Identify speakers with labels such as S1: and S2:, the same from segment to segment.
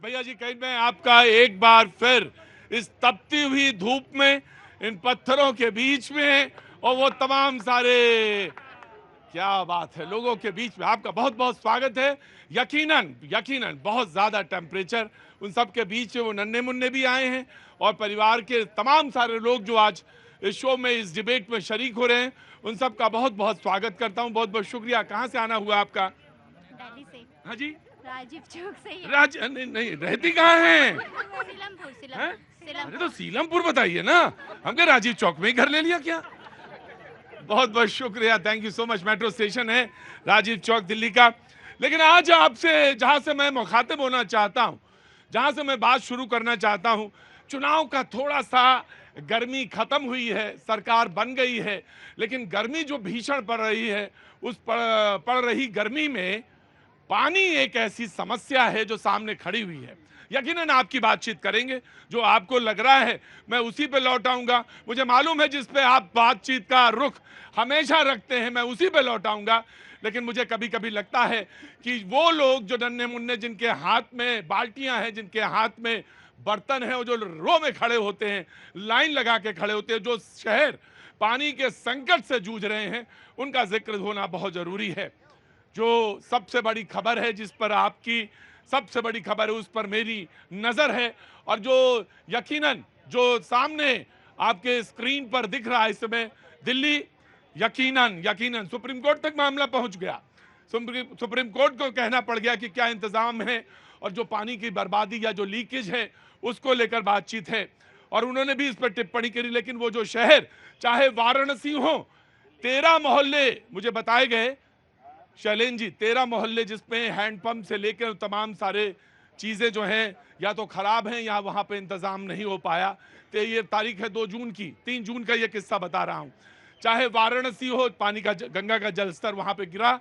S1: भैया जी कहीं मैं आपका एक बार फिर इस तपती हुई धूप में, इन पत्थरों के बीच में और वो तमाम सारे, क्या बात है, लोगों के बीच में आपका बहुत बहुत स्वागत है। यकीनन यकीनन बहुत ज्यादा टेम्परेचर, उन सब के बीच वो नन्हे मुन्ने भी आए हैं और परिवार के तमाम सारे लोग जो आज इस शो में, इस डिबेट में शरीक हो रहे हैं, उन सब का बहुत बहुत स्वागत करता हूं। बहुत बहुत शुक्रिया। कहां से आना हुआ आपका?
S2: दिल्ली से।
S1: हाँ जी,
S2: राजीव चौक से ही है।
S1: नहीं नहीं, रहती कहाँ हैं?
S2: सीलमपुर
S1: हैं?
S2: सीलमपुर
S1: अरे तो सीलमपुर बताइए ना, हमने राजीव चौक में ही घर ले लिया क्या? बहुत बहुत शुक्रिया, thank you so much. Metro station है राजीव चौक दिल्ली का। लेकिन आज आपसे जहां से मैं मुखातिब होना चाहता हूं, जहां से मैं बात शुरू करना चाहता हूं, चुनाव का थोड़ा सा, गर्मी खत्म हुई है, सरकार बन गई है, लेकिन गर्मी जो भीषण पड़ रही है, उस पड़ रही गर्मी में पानी एक ऐसी समस्या है जो सामने खड़ी हुई है। यकीनन आपकी बातचीत करेंगे, जो आपको लग रहा है मैं उसी पे लौट आऊंगा। मुझे मालूम है जिस पे आप बातचीत का रुख हमेशा रखते हैं, मैं उसी पे लौट आऊंगा। लेकिन मुझे कभी कभी लगता है कि वो लोग जो नन्हे मुन्ने, जिनके हाथ में बाल्टियां हैं, जिनके हाथ में बर्तन है, वो जो रो में खड़े होते हैं, लाइन लगा के खड़े होते हैं, जो शहर पानी के संकट से जूझ रहे हैं, उनका जिक्र होना बहुत जरूरी है। जो सबसे बड़ी खबर है, जिस पर आपकी सबसे बड़ी खबर है, उस पर मेरी नजर है, और जो यकीनन जो सामने आपके स्क्रीन पर दिख रहा है इस समय, दिल्ली यकीनन यकीनन सुप्रीम कोर्ट तक मामला पहुंच गया। सुप्रीम कोर्ट को कहना पड़ गया कि क्या इंतजाम है, और जो पानी की बर्बादी या जो लीकेज है उसको लेकर बातचीत है, और उन्होंने भी इस पर टिप्पणी करी। लेकिन वो जो शहर, चाहे वाराणसी हो, 13 मोहल्ले मुझे बताए गए, शैलेंद्र जी, 13 मोहल्ले जिसमें हैंडपंप से लेकर तमाम सारे चीजें जो हैं या तो खराब हैं या वहां पे इंतजाम नहीं हो पाया। तो ये तारीख है 2 जून की, 3 जून का ये किस्सा बता रहा हूं। चाहे वाराणसी हो, पानी का गंगा का जलस्तर वहां पे गिरा,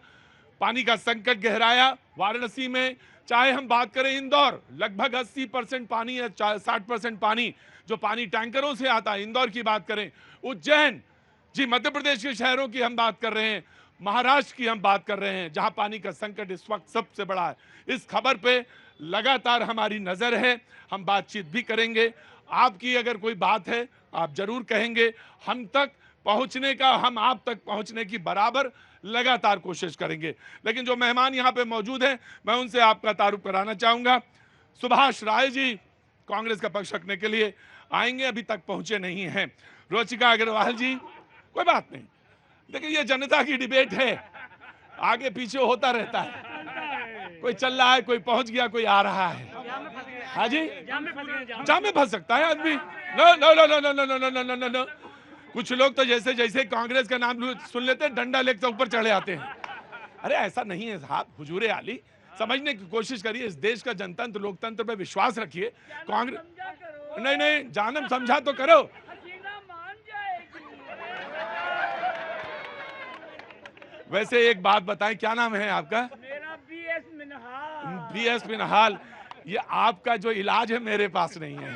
S1: पानी का संकट गहराया वाराणसी में। चाहे हम बात करें इंदौर, लगभग 80% पानी है, 60% पानी जो पानी टैंकरों से आता है, इंदौर की बात करें, उज्जैन जी, मध्य प्रदेश के शहरों की हम बात कर रहे हैं, महाराष्ट्र की हम बात कर रहे हैं, जहां पानी का संकट इस वक्त सबसे बड़ा है। इस खबर पे लगातार हमारी नजर है, हम बातचीत भी करेंगे। आपकी अगर कोई बात है आप जरूर कहेंगे, हम तक पहुंचने का, हम आप तक पहुंचने की बराबर लगातार कोशिश करेंगे। लेकिन जो मेहमान यहां पे मौजूद हैं, मैं उनसे आपका तारुफ कराना चाहूंगा। सुभाष राय जी कांग्रेस का पक्ष रखने के लिए आएंगे, अभी तक पहुंचे नहीं हैं। रुचिका अग्रवाल जी, कोई बात नहीं, देखिए ये जनता की डिबेट है, आगे पीछे होता रहता है, कोई चल रहा है, कोई पहुंच गया, कोई आ रहा है। हाँ जी, जाम में फंस सकता है आदमी। No no no no no no no no no no. कुछ लोग तो जैसे जैसे कांग्रेस का नाम सुन लेते हैं, डंडा लेकर ऊपर चढ़े आते हैं। अरे ऐसा नहीं है साहब, हुजूरे आली, समझने की कोशिश करिए। इस देश का जनतंत्र, लोकतंत्र पे विश्वास रखिए। कांग्रेस नहीं नहीं, जानम समझा तो करो। वैसे एक बात बताएं, क्या नाम है आपका?
S3: मेरा बीएस मिनहाल।
S1: बीएस मिनहाल, ये आपका जो इलाज है मेरे पास नहीं है,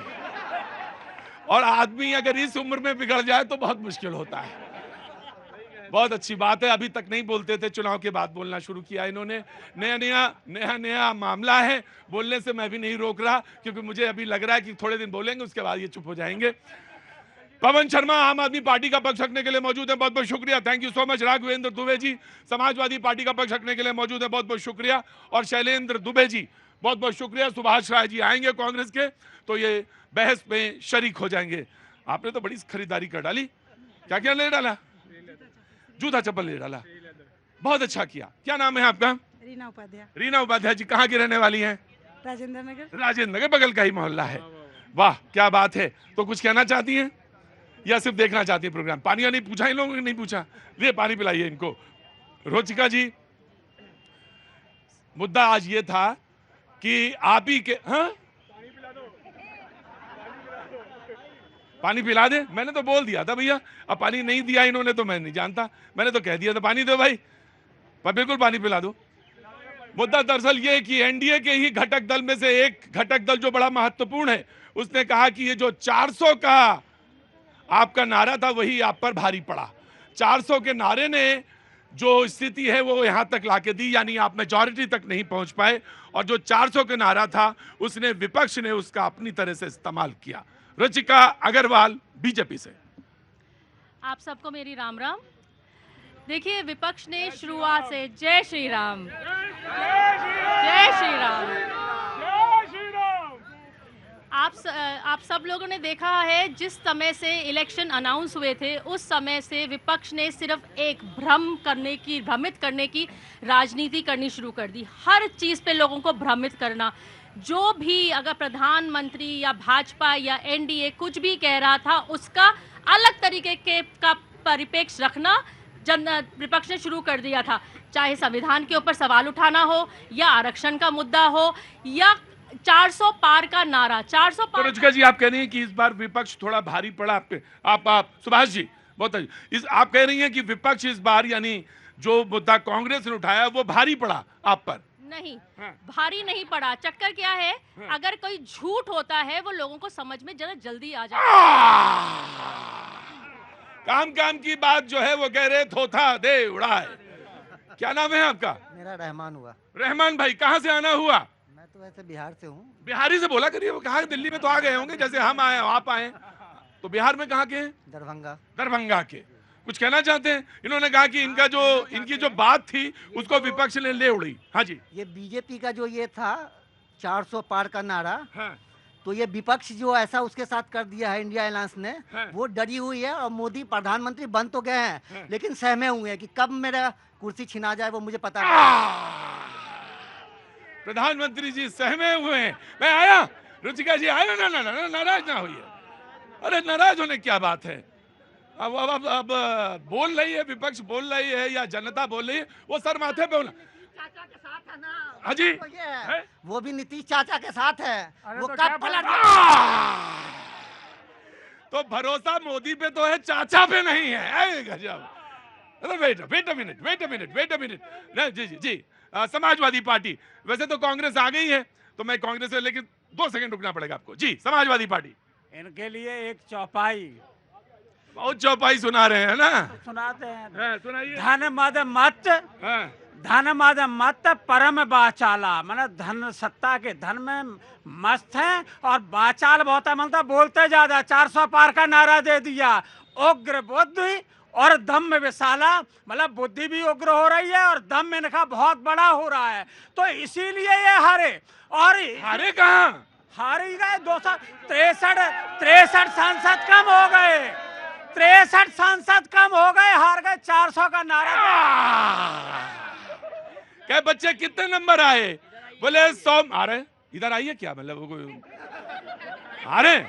S1: और आदमी अगर इस उम्र में बिगड़ जाए तो बहुत मुश्किल होता है। बहुत अच्छी बात है, अभी तक नहीं बोलते थे, चुनाव के बाद बोलना शुरू किया इन्होंने। नया नया मामला है, बोलने से मैं भी नहीं रोक रहा, क्योंकि मुझे अभी लग रहा है कि थोड़े दिन बोलेंगे, उसके बाद ये चुप हो जाएंगे। पवन शर्मा आम आदमी पार्टी का पक्ष रखने के लिए मौजूद है, बहुत बहुत शुक्रिया, thank you so much. Raghavendra Dubey ji Samajwadi Party का पक्ष रखने के लिए मौजूद है, बहुत बहुत शुक्रिया। और शैलेंद्र दुबे जी, बहुत बहुत शुक्रिया। सुभाष राय जी आएंगे कांग्रेस के, तो ये बहस में शरीक हो जाएंगे। आपने तो बड़ी खरीदारी कर डाली, क्या क्या ले डाला? जूता चप्पल ले डाला, बहुत अच्छा किया। क्या नाम है आपका?
S4: रीना उपाध्याय।
S1: रीना उपाध्याय जी कहाँ की रहने वाली हैं?
S4: राजेंद्र नगर।
S1: राजेंद्र नगर, बगल का ही मोहल्ला है। वाह क्या बात है। तो कुछ कहना चाहती हैं या सिर्फ देखना चाहती है प्रोग्राम? पानी नहीं पूछा इन लोगों ने? नहीं पूछा, ये पानी पिलाइए इनको। रोचिका जी, मुद्दा आज ये था कि आप ही के, हाँ पानी पिला दे, मैंने तो बोल दिया था भैया। अब पानी नहीं दिया इन्होंने तो मैं नहीं जानता, मैंने तो कह दिया था पानी दो भाई, पर बिल्कुल पानी पिला दो। मुद्दा दरअसल ये कि एनडीए के ही घटक दल में से एक घटक दल जो बड़ा महत्वपूर्ण है, उसने कहा कि ये जो 400 का आपका नारा था वही आप पर भारी पड़ा। 400 के नारे ने जो स्थिति है वो यहां तक लाके दी, यानी आप मेजॉरिटी तक नहीं पहुंच पाए, और जो 400 का नारा था उसने विपक्ष ने उसका अपनी तरह से इस्तेमाल किया। रुचिका अग्रवाल, बीजेपी से।
S5: आप सबको मेरी राम राम। देखिए, विपक्ष ने शुरुआत से जय श्री राम, जय श्री राम। आप सब लोगों ने देखा है, जिस समय से इलेक्शन अनाउंस हुए थे उस समय से विपक्ष ने सिर्फ एक भ्रमित करने की राजनीति करनी शुरू कर दी। हर चीज़ पे लोगों को भ्रमित करना। जो भी अगर प्रधानमंत्री या भाजपा या एनडीए कुछ भी कह रहा था उसका अलग तरीके का परिप्रेक्ष्य रखना विपक्ष ने शुरू कर दिया था। चाहे संविधान के ऊपर सवाल उठाना हो, या आरक्षण का मुद्दा हो, या 400 पार का नारा। 400 पार।
S1: रुचिका जी, आप कह रही हैं कि इस बार विपक्ष थोड़ा भारी पड़ा आप पे। आप सुभाष जी, बहुत आप कह रही हैं कि विपक्ष इस बार, यानी जो मुद्दा कांग्रेस ने उठाया वो भारी पड़ा आप पर।
S5: नहीं,
S1: हाँ।
S5: भारी नहीं पड़ा। चक्कर क्या है,
S1: हाँ।
S5: अगर कोई झूठ होता है वो लोगों को समझ में जरा जल्दी आ जाता है।
S1: काम की बात जो है वो कह रहे थोथा दे उड़ाए। क्या नाम है आपका?
S6: मेरा रहमान हुआ।
S1: रहमान भाई, कहाँ से आना हुआ?
S6: मैं तो वैसे बिहार से हूँ।
S1: बिहारी से बोला करिए। वो कहा दिल्ली में तो आ गए होंगे, जैसे हम आए आप आए। तो बिहार में कहाँ के हैं?
S6: दरभंगा।
S1: दरभंगा के। कुछ कहना चाहते हैं? इन्होंने कहा कि इनकी जो बात थी उसको विपक्ष ने ले उड़ी। हाँ जी।
S6: ये बीजेपी का जो ये था 400 पार का नारा,
S1: हाँ।
S6: तो ये विपक्ष जो ऐसा उसके साथ कर दिया है इंडिया अलायंस ने,
S1: हाँ।
S6: वो डरी हुई है। और मोदी प्रधानमंत्री बन तो गए हैं,
S1: हाँ।
S6: लेकिन सहमे हुए हैं कि कब मेरा कुर्सी छिना जाए वो मुझे पता नहीं।
S1: प्रधानमंत्री जी सहमे हुए हैं। मैं आया, रुचिका जी आया ना, नाराज ना होइए। अरे नाराज होने क्या बात है? अब बोल रही है, विपक्ष बोल रही है या जनता बोल रही है, वो सर माथे पे होना।
S6: चाचा के साथ है ना।
S1: हाँ जी।
S6: तो ये है, वो भी नीतीश चाचा के साथ है। वो
S3: तो
S6: कब पलट
S1: तो भरोसा मोदी पे तो है, चाचा पे नहीं है। गजब। अरे वेट अ मिनट। नहीं जी। समाजवादी पार्टी, वैसे तो कांग्रेस आ गई है, तो मैं कांग्रेस से, लेकिन 2 सेकंड रुकना पड़ेगा आपको जी। समाजवादी पार्टी,
S3: इनके लिए एक चौपाई
S1: बहुत चौपाई सुना रहे हैं ना।
S3: सुनाते हैं।
S1: सुनाइए।
S3: धन मद मत परम बाचाला, मतलब धन सत्ता के धन में मस्त हैं और बाचाल बहुत है, मतलब बोलते ज्यादा। 400 पार का नारा दे दिया। उग्र बुद्धि और दम में विशाला, मतलब बुद्धि भी उग्र हो रही है और दम इनका बहुत बड़ा हो रहा है, तो इसीलिए ये हारे। और
S1: हारे कहाँ?
S3: हार ही गए। 263 सांसद कम हो गए। 63 सांसद कम हो गए, हार गए। 400 का नारा।
S1: क्या बच्चे कितने नंबर आए? बोले 100 आ रहे। इधर आइए। क्या मतलब आ रहे?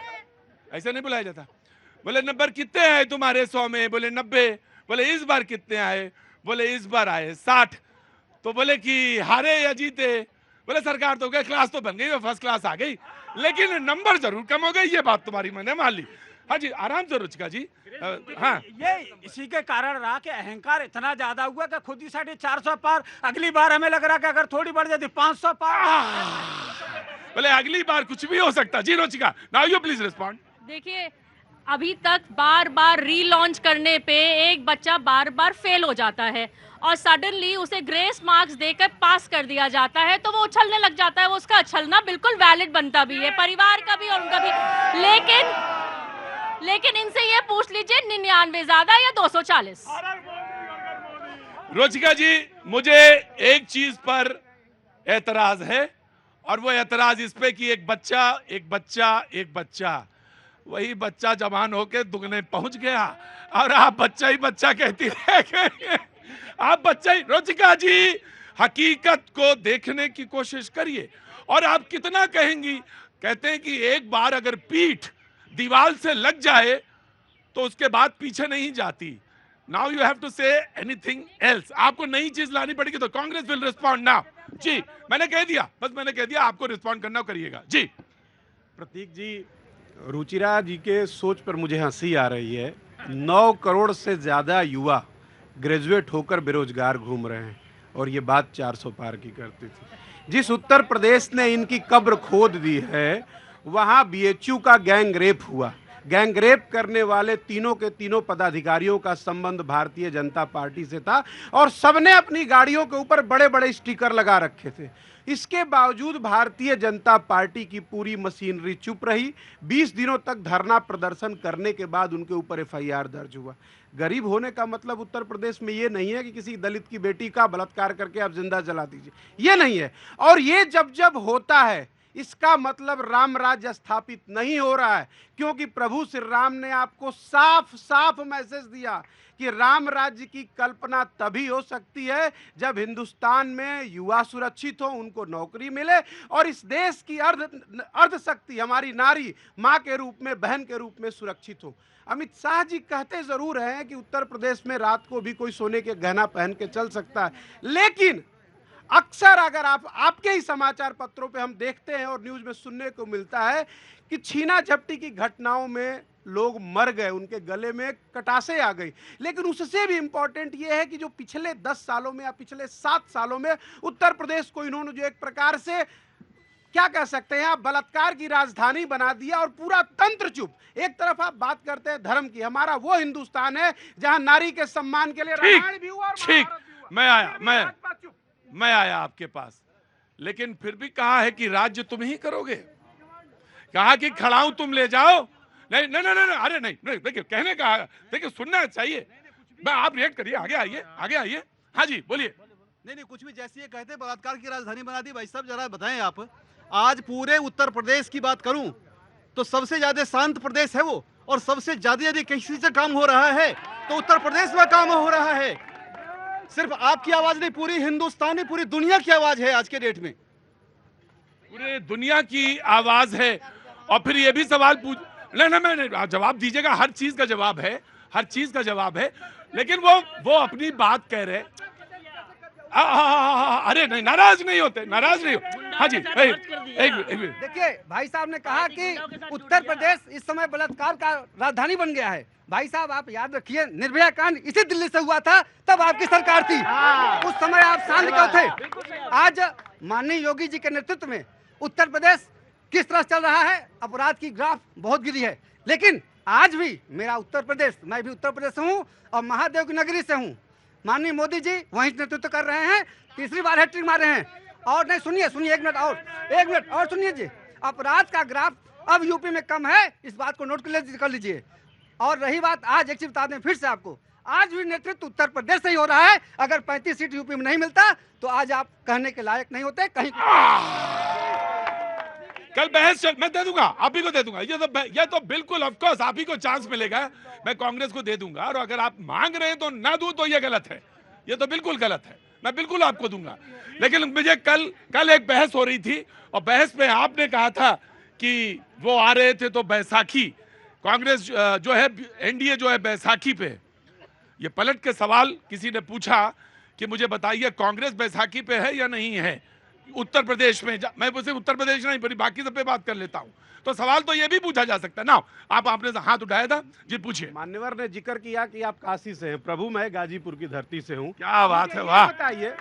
S1: ऐसा नहीं बुलाया जाता। बोले नंबर कितने आए तुम्हारे 100 में? बोले 90। बोले इस बार कितने आए? बोले इस बार आए 60। तो बोले कि हारे या जीते? बोले सरकार तो गई, क्लास तो बन गई, फर्स्ट क्लास आ गई, लेकिन नंबर जरूर कम हो गई। ये बात तुम्हारी मैंने मान ली। हाँ जी, आराम से रुचिका जी। हाँ,
S3: ये इसी के कारण रहा कि अहंकार इतना ज्यादा हुआ कि खुद ही 450 पार। अगली बार हमें लग रहा कि अगर थोड़ी बढ़ जाती 500 पार।
S1: बोले अगली बार कुछ भी हो सकता। जी Ruchika, now you please respond.
S5: देखिए, अभी तक बार बार रीलॉन्च करने पे एक बच्चा बार बार फेल हो जाता है और सडनली उसे ग्रेस मार्क्स देकर पास कर दिया जाता है, तो वो उछलने लग जाता है। वो उसका उछलना बिल्कुल वैलिड बनता भी है, परिवार का भी और उनका भी। लेकिन इनसे ये पूछ लीजिए 99 ज्यादा या 240?
S1: रुचिका जी, मुझे एक चीज पर एतराज है, और वो एतराज इस पे कि एक बच्चा वही बच्चा जवान होके दुगने पहुंच गया, और आप बच्चा ही बच्चा कहती रह गई। आप बच्चा ही। रुचिका जी, हकीकत को देखने की कोशिश करिए। और आप कितना कहेंगी? कहते हैं कि एक बार अगर पीठ दीवार से लग जाए तो उसके बाद पीछे नहीं जाती। Now you have to say anything else. आपको नई चीज लानी पड़ेगी, तो कांग्रेस विल रिस्पॉन्ड नाउ। जी, मैंने कह दिया, आपको रिस्पॉन्ड करना करिएगा जी।
S7: प्रतीक जी, रुचिरा जी के सोच पर मुझे हंसी आ रही है। 9 करोड़ से ज्यादा युवा ग्रेजुएट होकर बेरोजगार घूम रहे हैं, और ये बात 400 पार की करती थी। जिस उत्तर प्रदेश ने इनकी कब्र खोद दी है, वहां बीएचयू का गैंग रेप हुआ, गैंगरेप करने वाले तीनों के तीनों पदाधिकारियों का संबंध भारतीय जनता पार्टी से था और सबने अपनी गाड़ियों के ऊपर बड़े बड़े स्टिकर लगा रखे थे। इसके बावजूद भारतीय जनता पार्टी की पूरी मशीनरी चुप रही। 20 दिनों तक धरना प्रदर्शन करने के बाद उनके ऊपर एफआईआर दर्ज हुआ। गरीब होने का मतलब उत्तर प्रदेश में ये नहीं है कि किसी दलित की बेटी का बलात्कार करके आप जिंदा जला दीजिए, ये नहीं है। और ये जब जब होता है इसका मतलब राम राज्य स्थापित नहीं हो रहा है, क्योंकि प्रभु श्री राम ने आपको साफ साफ मैसेज दिया कि राम राज्य की कल्पना तभी हो सकती है जब हिंदुस्तान में युवा सुरक्षित हो, उनको नौकरी मिले और इस देश की अर्ध शक्ति हमारी नारी माँ के रूप में, बहन के रूप में सुरक्षित हो। अमित शाह जी कहते जरूर हैं कि उत्तर प्रदेश में रात को भी कोई सोने के गहना पहन के चल सकता है, लेकिन अक्सर अगर आपके ही समाचार पत्रों पे हम देखते हैं और न्यूज में सुनने को मिलता है कि छीना झपटी की घटनाओं में लोग मर गए, उनके गले में कटासे आ गई। लेकिन उससे भी इंपॉर्टेंट ये है कि जो पिछले 10 सालों में या पिछले 7 सालों में उत्तर प्रदेश को इन्होंने जो एक प्रकार से क्या कह सकते हैं आप बलात्कार की राजधानी बना दिया और पूरा तंत्र चुप। एक तरफ आप बात करते हैं धर्म की, हमारा वो हिंदुस्तान है जहां नारी के सम्मान के लिए रामायण भी हुआ और
S1: ठीक,
S7: महाभारत भी हुआ।
S1: मैं आया आपके पास, लेकिन फिर भी कहा है कि राज्य तुम ही करोगे, कहा कि खड़ाऊ तुम ले जाओ। नहीं नहीं नहीं नहीं, अरे नहीं नहीं, देखिए कहने का, देखिए सुनना चाहिए। आप रिएक्ट करिए, आगे आइए, आगे आइए। हाँ जी बोलिए।
S8: नहीं कुछ भी जैसे ये कहते हैं बलात्कार की राजधानी बना दी। भाई साहब जरा बताएं आप, आज पूरे उत्तर प्रदेश की बात करूं तो सबसे ज्यादा शांत प्रदेश है वो, और सबसे ज्यादा यदि किसी से काम हो रहा है तो उत्तर प्रदेश में काम हो रहा है। सिर्फ आपकी आवाज नहीं, पूरी हिंदुस्तानी, पूरी दुनिया की आवाज है आज के डेट में,
S1: पूरे दुनिया की आवाज है। और फिर ये भी सवाल पूछ, नहीं मैं जवाब दीजिएगा, हर चीज का जवाब है, हर चीज का जवाब है, लेकिन वो अपनी बात कह रहे। अरे नहीं, नाराज नहीं होते, नाराज नहीं होते। हाँ जी एक मिनट।
S9: देखिए भाई साहब ने कहा कि उत्तर प्रदेश इस समय बलात्कार का राजधानी बन गया है। भाई साहब आप याद रखिए, निर्भया कांड इसी दिल्ली से हुआ था, तब आपकी सरकार थी, उस समय आप शांत क्यों थे? आज माननीय योगी जी के नेतृत्व में उत्तर प्रदेश किस तरह चल रहा है, अपराध की ग्राफ बहुत गिरी है। लेकिन आज भी मेरा उत्तर प्रदेश, मैं भी उत्तर प्रदेश से हूँ और महादेव की नगरी से हूँ। माननीय मोदी जी वहीं नेतृत्व कर रहे हैं, तीसरी बार हैट्रिक मारे हैं। और नहीं सुनिए, एक मिनट और सुनिए जी, अपराध का ग्राफ अब यूपी में कम है, इस बात को नोट कर लीजिए। और रही बात, आज एक चीज बता दें फिर से आपको, आज भी नेतृत्व उत्तर प्रदेश से ही हो रहा है। अगर 35 सीट यूपी में नहीं मिलता तो आज आप कहने के लायक नहीं होते कहीं।
S1: कल बहस चल, मैं दे दूंगा, आप ही को दे दूंगा। ये तो बिल्कुल ऑफ कोर्स आप ही को चांस मिलेगा, मैं कांग्रेस को दे दूंगा। और अगर आप मांग रहे हैं तो ना दूं तो ये गलत है, ये तो बिल्कुल गलत है, मैं बिल्कुल आपको दूंगा। लेकिन मुझे कल एक बहस हो रही थी और बहस में आपने कहा था कि वो आ रहे थे तो बैसाखी, कांग्रेस जो है, एनडीए जो है बैसाखी पे। ये पलट के सवाल किसी ने पूछा कि मुझे बताइए कांग्रेस बैसाखी पे है या नहीं है उत्तर प्रदेश में। मैं सिर्फ उत्तर प्रदेश नहीं पर बाकी सब पे बात कर लेता हूँ, तो सवाल तो ये भी पूछा जा सकता है ना। आपने हाथ उठाया था जी, पूछिए।
S7: मान्यवर ने जिक्र किया कि आप काशी से हैं, प्रभु मैं गाजीपुर की धरती से हूँ।
S1: क्या बात है, वाह।
S7: बताइए,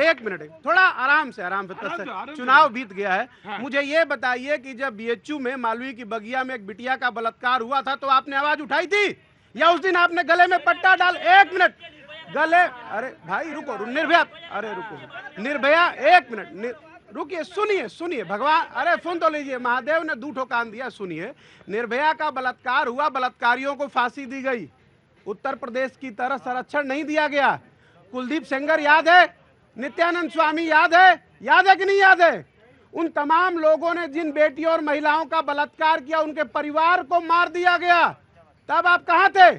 S7: एक मिनट, थोड़ा आराम से चुनाव बीत गया है।
S1: हाँ।
S7: मुझे ये बताइए कि जब बीएचयू में मालवीय की बगिया में एक बिटिया का बलात्कार हुआ था तो आपने आवाज उठाई थी या उस दिन आपने गले में पट्टा डाल? एक मिनट, गले, अरे भाई रुको, निर्भया, अरे रुको निर्भया, एक मिनट रुकिए, सुनिए भगवान, अरे सुन तो लीजिए, महादेव ने 2 ठो कान दिया, सुनिए। निर्भया का बलात्कार हुआ, बलात्कारियों को फांसी दी गई, उत्तर प्रदेश की तरह संरक्षण नहीं दिया गया। कुलदीप सेंगर याद है, नित्यानंद स्वामी याद है कि नहीं याद है? उन तमाम लोगों ने जिन बेटियों और महिलाओं का बलात्कार किया, उनके परिवार को मार दिया गया। तब आप कहाँ थे?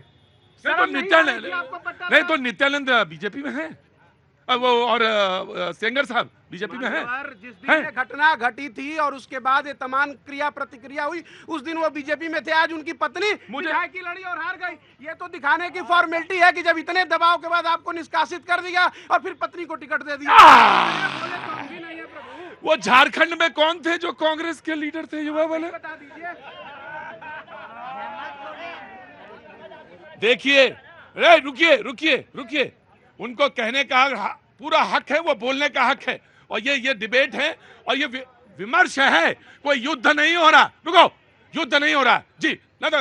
S1: नहीं तो नित्यानंद बीजेपी में है, वो और सेंगर साहब बीजेपी में है।
S7: जिस दिन ये घटना घटी थी और उसके बाद ये तमाम क्रिया प्रतिक्रिया हुई, उस दिन वो बीजेपी में थे। आज उनकी पत्नी विधायक की लड़ी और हार गई। ये तो दिखाने की फॉर्मेलिटी है कि जब इतने दबाव के बाद आपको निष्कासित कर दिया और फिर पत्नी को टिकट दे दिया।
S1: वो झारखंड में कौन थे जो कांग्रेस के लीडर थे, युवा वाले?
S7: बता दीजिए।
S1: देखिए, रुकिए, उनको कहने का पूरा हक है, वो बोलने का हक है। और ये डिबेट है और ये विमर्श है, कोई युद्ध नहीं हो रहा। रुको, युद्ध नहीं हो रहा जी, ना तो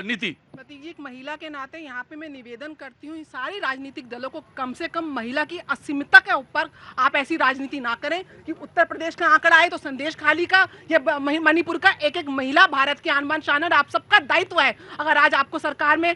S1: नीति।
S10: प्रतीक जी, एक महिला के नाते यहाँ पे मैं निवेदन करती हूँ सारी राजनीतिक दलों को कम से कम महिला की अस्मिता के ऊपर आप ऐसी राजनीति ना करें कि उत्तर प्रदेश का आंकड़ा आए तो संदेश खाली का या मणिपुर का एक एक महिला भारत की आन बान शान है। आप सबका दायित्व है, अगर आज आपको सरकार में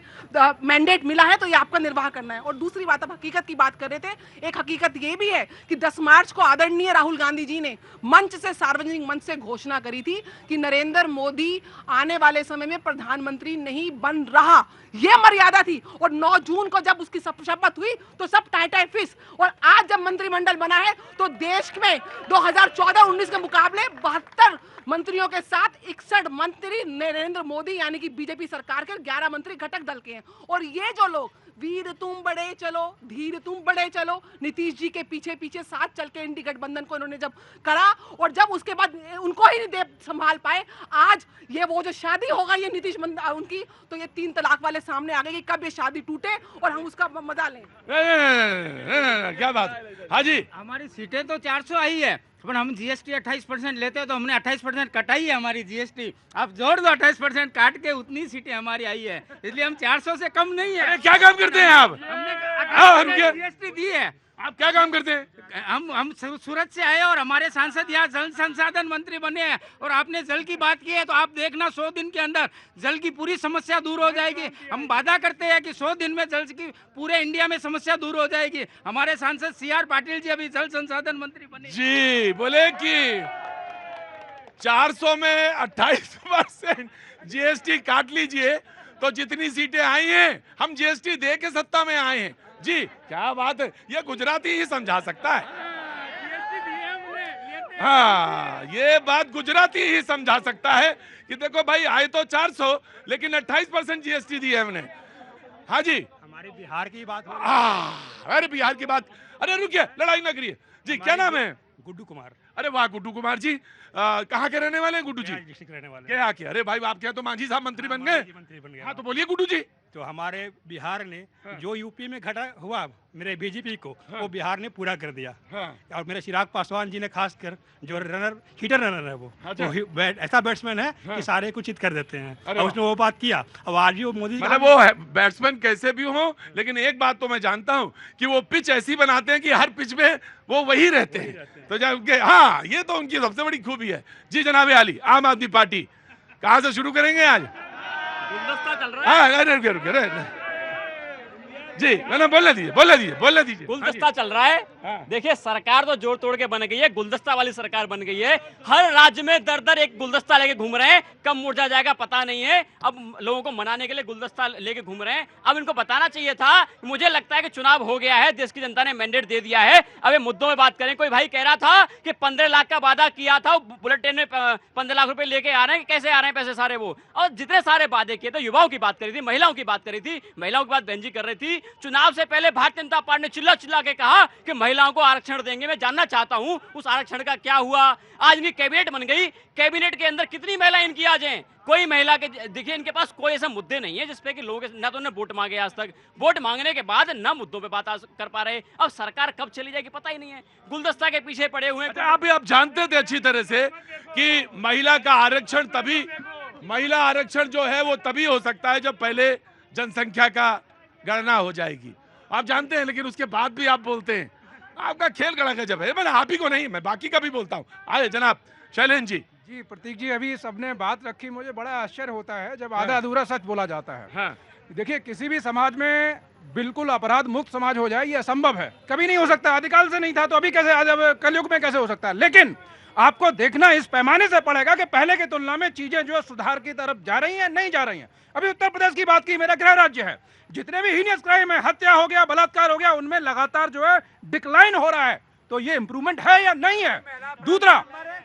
S10: मैंडेट मिला है तो ये आपका निर्वाह करना है। और दूसरी बात, आप हकीकत की बात कर रहे थे, एक हकीकत ये भी है कि 10 मार्च को आदरणीय राहुल गांधी जी ने मंच से, सार्वजनिक मंच से घोषणा करी थी कि नरेंद्र मोदी आने वाले समय में प्रधानमंत्री नहीं बन रहा, यह मर्यादा थी। और 9 जून को जब उसकी शपथ हुई तो सब टाइटाई फिश, और आज जब मंत्रिमंडल बना है तो देश में 2014-19 के मुकाबले 72 मंत्रियों के साथ 61 मंत्री नरेंद्र मोदी यानी कि बीजेपी सरकार के, 11 मंत्री घटक दल के हैं। और ये जो लोग वीर तुम बड़े चलो, धीर तुम बड़े चलो, नीतीश जी के पीछे पीछे साथ चल के इंडी गठबंधन को इन्होंने जब करा और जब उसके बाद उनको ही नहीं दे संभाल पाए, आज ये वो जो शादी होगा ये नीतीश उनकी, तो ये 3 तलाक वाले सामने आ गए कि कब ये शादी टूटे और हम उसका मजा लें।
S1: क्या बात, हाँ जी।
S3: हमारी सीटें तो 400 आई है, पर हम जीएसटी 28% लेते हैं तो हमने 28% कटाई है हमारी जीएसटी। आप जोड़ दो 28% काट के उतनी सीटें हमारी आई है, इसलिए हम 400 से कम नहीं है।
S1: क्या काम करते हैं आप?
S3: हमने जीएसटी दी है।
S1: आप क्या काम करते हैं?
S3: हम सूरत से आए और हमारे सांसद यहाँ जल संसाधन मंत्री बने हैं। और आपने जल की बात की है तो आप देखना 100 दिन के अंदर जल की पूरी समस्या दूर हो जाएगी। हम वादा करते हैं कि 100 दिन में जल की पूरे इंडिया में समस्या दूर हो जाएगी। हमारे सांसद CR पाटिल जी अभी जल संसाधन मंत्री बने
S1: जी, बोले कि 400 में 28% जीएसटी काट लीजिए तो जितनी सीटें आई हैं हम जीएसटी दे के सत्ता में आए हैं। जी क्या बात है, ये गुजराती ही समझा सकता है। हाँ, ये बात गुजराती ही समझा सकता है कि देखो भाई आए तो 400 लेकिन 28% जीएसटी दी है हमने। हाँ जी,
S3: हमारी बिहार की बात
S1: अरे बिहार की बात, अरे रुकिए, लड़ाई ना करिए जी। क्या नाम है?
S3: गुड्डू कुमार।
S1: अरे वाह गुड्डू कुमार जी, कहाँ के रहने वाले हैं गुड्डू जी?
S3: डिस्ट्रिक्ट रहने वाले।
S1: क्या क्या, अरे भाई आपके यहाँ तो मांझी साहब मंत्री बन गए।
S3: मंत्री बन गए।
S1: हाँ तो बोलिए गुड्डू जी।
S3: तो हमारे बिहार ने जो यूपी में घटा हुआ मेरे बीजेपी को, वो बिहार ने पूरा कर दिया। और मेरे चिराग पासवान जी ने खासकर जो हीटर रनर है वो ऐसा बैट्समैन है कि सारे को चित कर देते हैं। और उसने वो बात किया। अब आज भी वो मोदी
S1: मतलब वो बैट्समैन कैसे भी हो, लेकिन एक बात तो मैं जानता हूँ कि वो पिच ऐसी बनाते हैं कि हर पिच में वो वही रहते हैं। तो जब हाँ, ये तो उनकी सबसे बड़ी खूबी है। जी जनाब आली, आम आदमी पार्टी, कहाँ से शुरू करेंगे आज?
S11: गुलदस्ता चल रहा है।
S1: हाँ रुके जी, मैंने बोलने दीजिए।
S11: गुलदस्ता चल रहा है। देखिए सरकार तो जोड़ तोड़ के बन गई है, गुलदस्ता वाली सरकार बन गई है। हर राज्य में दर एक गुलदस्ता लेके घूम रहे हैं, कब मुरझा जाएगा पता नहीं है। अब लोगों को मनाने के लिए गुलदस्ता लेके घूम रहे हैं। अब इनको बताना चाहिए था। मुझे लगता है कि चुनाव हो गया है, देश की जनता ने मैंडेट दे दिया है। अब ये मुद्दों में बात करें। कोई भाई कह रहा था कि 15 लाख का वादा किया था, बुलेट ट्रेन में 15 लाख रुपए लेके आ रहे हैं, कैसे आ रहे हैं पैसे सारे वो। और जितने सारे वादे किए थे, युवाओं की बात करी थी, महिलाओं की बात करी थी, महिलाओं की बात बहन जी कर रही थी। चुनाव से पहले भारतीय जनता पार्टी ने चिल्ला चिल्ला के कहा कि महिलाओं को आरक्षण देंगे। मैं जानना चाहता हूं उस आरक्षण का क्या हुआ। आज इनकी कैबिनेट बन गई, कैबिनेट के अंदर कितनी महिला इनकी आ जाएं? कोई महिला के देखिए, इनके पास कोई ऐसा मुद्दे नहीं है जिसपे कि लोग न तो उन्हें वोट मांगे, आज तक वोट मांगने के बाद न मुद्दों पे बात कर पा रहे। अब सरकार कब चली जाएगी पता ही नहीं है, गुलदस्ता के पीछे पड़े हुए।
S1: आप जानते थे अच्छी तरह से कि महिला का आरक्षण तभी, महिला आरक्षण जो है वो तभी हो सकता है जब पहले जनसंख्या का गणना हो जाएगी। आप जानते हैं, लेकिन उसके बाद भी आप बोलते हैं। आपका खेल गड़ा गजब है। मैंने आप ही को नहीं, मैं बाकी का भी बोलता हूँ। आए जनाब शैलेंद्र जी।
S12: जी प्रतीक जी, अभी सबने बात रखी, मुझे बड़ा आश्चर्य होता है जब आधा अधूरा सच बोला जाता है। देखिए, किसी भी समाज में बिल्कुल अपराध मुक्त समाज हो जाए ये असंभव है, कभी नहीं हो सकता। आदिकाल से नहीं था तो अभी कैसे, आज कलयुग में कैसे हो सकता है। लेकिन आपको देखना इस पैमाने से पड़ेगा कि पहले की तुलना में चीजें जो सुधार की तरफ जा रही हैं, नहीं जा रही हैं। अभी उत्तर प्रदेश की बात की, मेरा गृह राज्य है, जितने भी हीनियस क्राइम है, हत्या हो गया, बलात्कार हो गया, उनमें लगातार जो है डिक्लाइन हो रहा है। तो ये इंप्रूवमेंट है या नहीं है? दूसरा,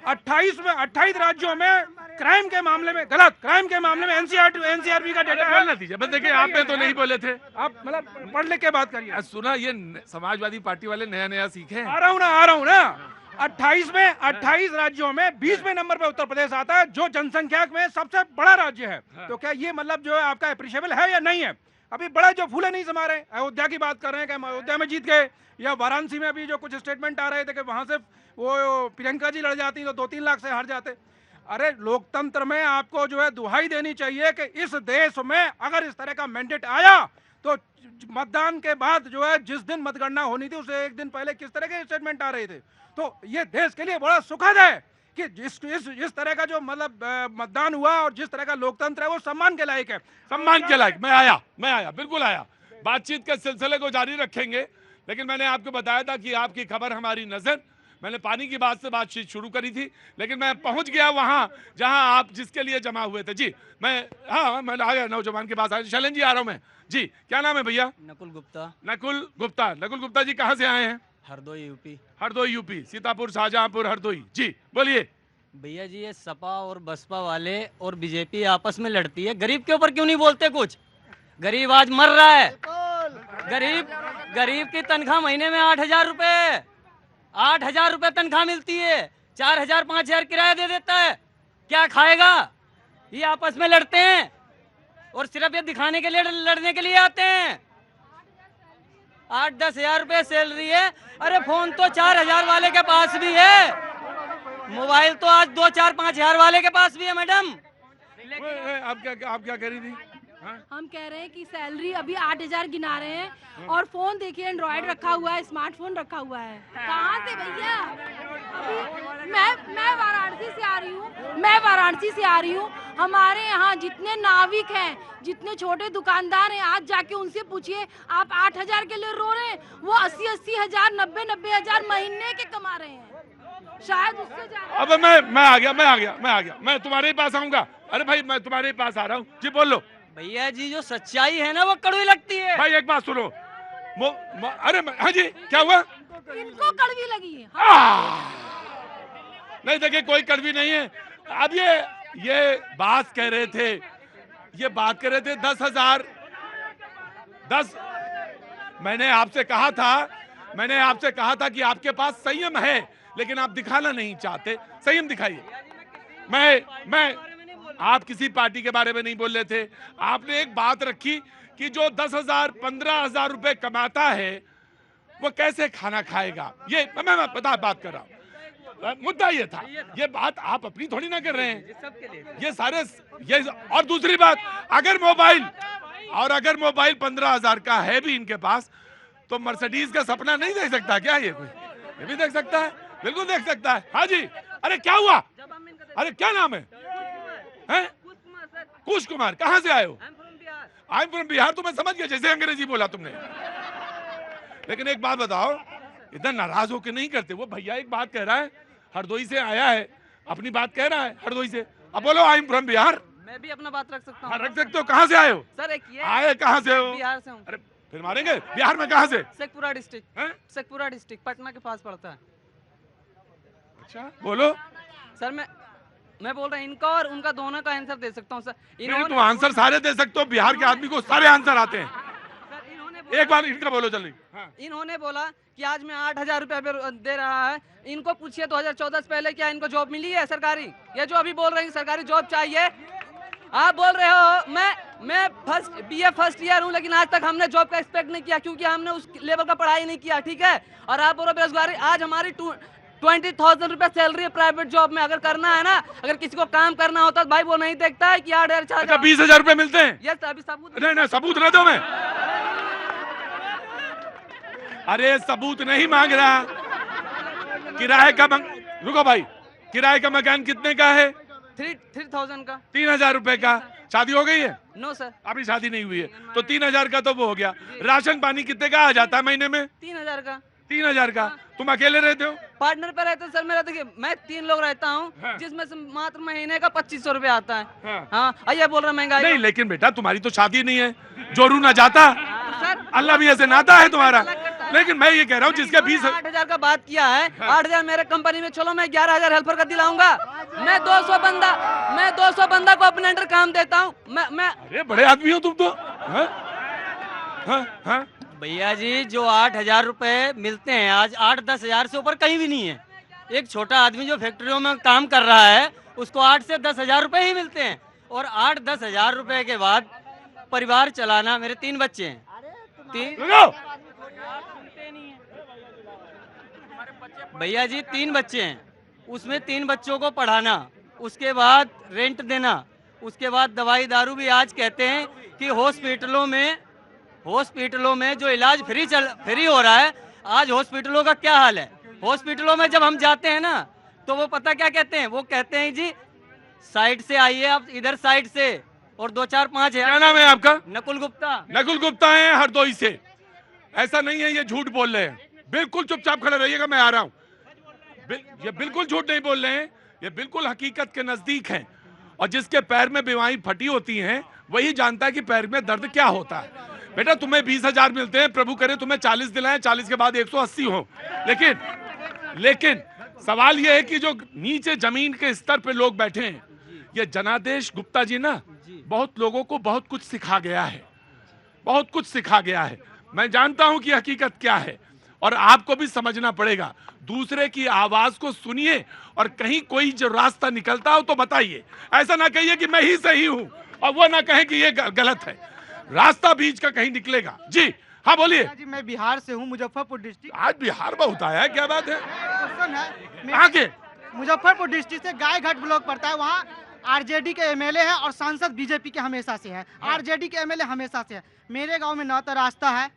S12: 28 राज्यों में क्राइम के मामले में, गलत क्राइम के मामले में एनसीआरबी का डेटा है।
S1: देखिए आप में तो नहीं बोले थे,
S12: आप मतलब पढ़ लिख के बात करिए।
S1: सुना, ये समाजवादी पार्टी वाले नया सीखे।
S12: आ रहा हूँ ना 28 राज्यों में 20वें नंबर पे उत्तर प्रदेश आता है, जो जनसंख्या में सबसे बड़ा राज्य है। तो क्या ये मतलब जो है आपका अप्रिशिएबल है या नहीं है? अभी बड़ा जो फूले नहीं समा रहे, अयोध्या की बात कर रहे हैं कि अयोध्या में जीत गए, या वाराणसी में अभी जो कुछ स्टेटमेंट आ रहे थे कि वहां से वो प्रियंका जी लड़ जाती तो 2-3 लाख से हार जाते। अरे लोकतंत्र में आपको जो है दुहाई देनी चाहिए कि इस देश में अगर इस तरह का मैंडेट आया तो मतदान के बाद जो है जिस दिन मतगणना होनी थी उससे एक दिन पहले किस तरह के स्टेटमेंट आ रहे थे। तो ये देश के लिए बड़ा सुखद है कि इस तरह का जो मतलब मतदान हुआ और जिस तरह का लोकतंत्र है वो सम्मान के लायक है।
S1: सम्मान के लायक। मैं आया बिल्कुल आया। बातचीत के सिलसिले को जारी रखेंगे, लेकिन मैंने आपको बताया था कि आपकी खबर हमारी नजर। मैंने पानी की बात से बातचीत शुरू करी थी, लेकिन मैं पहुंच गया वहां जहां आप जिसके लिए जमा हुए थे। जी मैं आ गया, नौजवान के पास आया। शैलेंद्र जी आ रहा हूं मैं। जी क्या नाम है भैया?
S13: नकुल गुप्ता।
S1: नकुल गुप्ता जी कहाँ से आए हैं?
S13: हरदोई यूपी।
S1: हरदोई यूपी, सीतापुर, शाहजहांपुर, हरदोई। जी बोलिए।
S13: भैया जी ये सपा और बसपा वाले और बीजेपी आपस में लड़ती है, गरीब के ऊपर क्यों नहीं बोलते कुछ? गरीब आज मर रहा है। गरीब की तनख्वाह महीने में 8,000 रुपए, 8,000 रुपए तनख्वाह मिलती है, 4,000 5,000 किराया दे देता है, क्या खाएगा? ये आपस में लड़ते हैं और सिर्फ ये दिखाने के लिए लड़ने के लिए आते हैं। 8-10 हजार रुपए सैलरी है। अरे फोन तो 4,000 वाले के पास भी है, मोबाइल तो आज 2-4-5 हजार वाले के पास भी है मैडम।
S1: आप क्या कह रही थी?
S14: हम कह रहे हैं कि सैलरी अभी 8,000 गिना रहे हैं और फोन देखिए एंड्रॉइड रखा हुआ है, स्मार्टफोन रखा हुआ है। कहाँ से भैया? अभी मैं वाराणसी से आ रही हूँ। हमारे यहाँ जितने नाविक हैं, जितने छोटे दुकानदार हैं, आज जाके उनसे पूछिए, आप 8,000 के लिए रो रहे हैं, वो 80-80 हजार 90-90 हजार महीने के कमा रहे हैं, शायद उससे ज्यादा।
S1: अब मैं आ गया। मैं तुम्हारे ही पास आऊंगा। अरे भाई मैं तुम्हारे ही पास आ रहा हूँ। जी बोलो।
S13: भैया जी जो सच्चाई है ना वो कड़वी लगती है।
S1: भाई एक बात सुनो। अरे हाँ जी क्या हुआ?
S14: इनको कड़वी लगी है।
S1: नहीं देखिए कोई कड़वी नहीं है। अब ये बात कह रहे थे 10,000। मैंने आपसे कहा था कि आपके पास संयम है, लेकिन आप दिखाना नहीं चाहते। संयम दिखाइए। मैं आप किसी पार्टी के बारे में नहीं बोल रहे थे। आपने एक बात रखी कि जो 10,000 15,000 रुपए कमाता है वो कैसे खाना खाएगा। ये मैं बात कर रहा हूँ। मुद्दा ये था। ये बात आप अपनी थोड़ी ना कर रहे हैं। ये सारे और दूसरी बात, अगर मोबाइल 15,000 का है भी इनके पास, तो मर्सिडीज का सपना नहीं देख सकता क्या? ये भी देख सकता है, बिल्कुल देख सकता है। हाँ जी। अरे क्या हुआ? अरे क्या नाम है? कुश कुमार। कहाँ से आए हो? I am from Bihar. तो मैं समझ गया जैसे अंग्रेजी बोला तुमने। लेकिन एक बात बताओ, इतना नाराज होकर नहीं करते। वो भैया एक बात कह रहा है, हरदोई से आया है, अपनी बात कह रहा है हरदोई से। अब बोलो आई एम फ्रॉम बिहार।
S13: मैं भी अपना बात रख सकता हूँ।
S1: हाँ रख सकते हो। कहाँ से आए हो?
S13: सर एक ये
S1: आए कहाँ से हो?
S13: बिहार से हूँ।
S1: अरे फिर मारेंगे। बिहार में कहाँ से?
S13: शेखपुरा डिस्ट्रिक्ट पटना के पास पड़ता है।
S1: अच्छा बोलो।
S13: सर मैं बोल रहा हूँ इनका और उनका दोनों का आंसर दे सकता हूँ सर।
S1: नहीं तो आंसर सारे दे सकते हो। बिहार के आदमी को सारे आंसर आते हैं। एक बार इनका बोलो जल्दी।
S13: इन्होंने बोला कि आज मैं 8,000 रुपए दे रहा है। इनको पूछिए 2014 से पहले क्या इनको जॉब मिली है सरकारी? ये जो अभी बोल रहे हैं सरकारी जॉब चाहिए, आप बोल रहे हो। मैं BA फर्स्ट ईयर हूँ, लेकिन आज तक हमने जॉब का एक्सपेक्ट नहीं किया, क्योंकि हमने उस लेवल का पढ़ाई नहीं किया। ठीक है। और आप बोल रहे बेरोजगारी। आज हमारी 20,000 रुपए सैलरी है प्राइवेट जॉब में। अगर करना है ना, अगर किसी को काम करना होता तो भाई वो नहीं देखता है कि 8,000
S1: 20,000 रुपए मिलते हैं।
S13: ये अभी सबूत
S1: नहीं सबूत ना दो। मैं अरे सबूत नहीं मांग रहा। किराए का रुको भाई, किराए का मकान कितने का है?
S13: 3,000 का।
S1: 3,000 रुपए का। शादी हो गई है?
S13: नो सर,
S1: अभी शादी नहीं हुई है। तो 3,000 का तो वो हो गया। राशन पानी कितने का आ जाता है महीने में?
S13: 3,000 का।
S1: 3,000 का। तुम अकेले रहते हो?
S13: पार्टनर पे रहते सर। मेरा देखिए मैं 3 लोग रहता हूँ। हाँ। जिसमें से मात्र महीने का 2,500 रुपए आता है। हाँ ये बोल रहा महंगाई
S1: नहीं। लेकिन बेटा तुम्हारी तो शादी नहीं है, जोरू ना जाता। अल्लाह भी ऐसे नाता है तुम्हारा। लेकिन मैं ये कह रहा हूँ जिसके
S13: 8,000 का बात किया है। 8,000 मेरे कंपनी में, चलो मैं 11,000 हेल्पर का दिलाऊंगा। मैं 200 बंदा को अपने अंडर काम देता हूँ। मैं
S1: अरे बड़े आदमी हो तुम तो।
S13: भैया जी जो 8,000 रुपए मिलते हैं आज 8-10 हजार से ऊपर कहीं भी नहीं है। एक छोटा आदमी जो फैक्ट्रियों में काम कर रहा है उसको 8 से 10 हजार रुपए ही मिलते हैं। और 8-10 हजार रुपए के बाद परिवार चलाना। मेरे 3 बच्चे हैं। भैया जी 3 बच्चे हैं, उसमें 3 बच्चों को पढ़ाना, उसके बाद रेंट देना, उसके बाद दवाई दारू भी आज कहते हैं कि हॉस्पिटलों में जो इलाज फ्री हो रहा है। आज हॉस्पिटलों का क्या हाल है? हॉस्पिटलों में जब हम जाते हैं ना तो वो पता क्या कहते हैं? वो कहते हैं जी साइड से आइए आप, इधर साइड से, और 2 4 5 है।
S1: क्या नाम है आपका?
S13: नकुल गुप्ता।
S1: नकुल गुप्ता है हरदोई से। ऐसा नहीं है ये झूठ बोल रहे हैं, बिल्कुल चुपचाप खड़े रहिएगा, मैं आ रहा हूँ। ये बिल्कुल झूठ नहीं बोल रहे हैं, ये बिल्कुल हकीकत के नजदीक हैं। और जिसके पैर में बीमारी फटी होती है वही जानता है कि पैर में दर्द क्या होता है। बेटा तुम्हें 20,000 मिलते हैं, प्रभु करे तुम्हें 40 दिलाएं, 40 के बाद 180 हो। लेकिन सवाल यह है कि जो नीचे जमीन के स्तर पे लोग बैठे हैं, ये जनादेश गुप्ता जी ना बहुत लोगों को बहुत कुछ सिखा गया है, बहुत कुछ सिखा गया है। मैं जानता हूं कि हकीकत क्या है और आपको भी समझना पड़ेगा। दूसरे की आवाज को सुनिए और कहीं कोई जो रास्ता निकलता हो तो बताइए। ऐसा ना कहिए कि मैं ही सही हूं और वो ना कहे कि ये गलत है। रास्ता बीच का कहीं निकलेगा। जी हाँ बोलिए।
S6: जी मैं बिहार से हूँ, मुजफ्फरपुर डिस्ट्रिक्ट।
S1: आज बिहार बहुत आया है, क्या बात है?
S6: क्वेश्चन है
S1: आगे।
S6: मुजफ्फरपुर डिस्ट्रिक्ट से गायघाट ब्लॉक पड़ता है, वहाँ आरजेडी के एमएलए हैं और सांसद बीजेपी के हमेशा से हैं। आरजेडी के एमएलए हमेशा से है। मेरे गांव में न तो रास्ता है,